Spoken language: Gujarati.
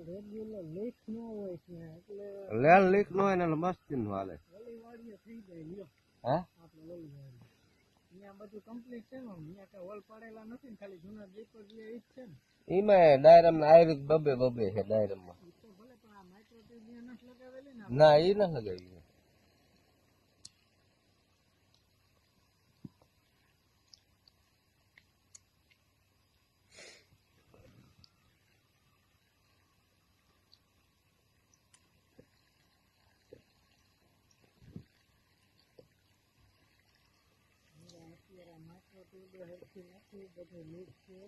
રેગ્યુલર લીક ન હોય છે એટલે લેલ લીક નો હોય ને એટલે મસ્તી નું હાલે. ઓલી વાડીએ થઈ જાય લ્યો. હે આપણે ઓલી વાડી અહીંયા બધું કમ્પ્લીટ છે ને અહીંયા કઈ હોલ પાડેલા નથી ને ખાલી જૂના દીપર જે ઈ જ છે ને એમાં ડાયરમ આયુર્વેદ બબે છે ડાયરમ માં. ઈ તો ભલે પણ આ માઇક્રો ટ્યુબ ને નથી લગાવેલી ને ના એ ના લગાવી. અત્યારે માઇક્રો ટ્યુબ હેરથી નથી બધું લીક છે.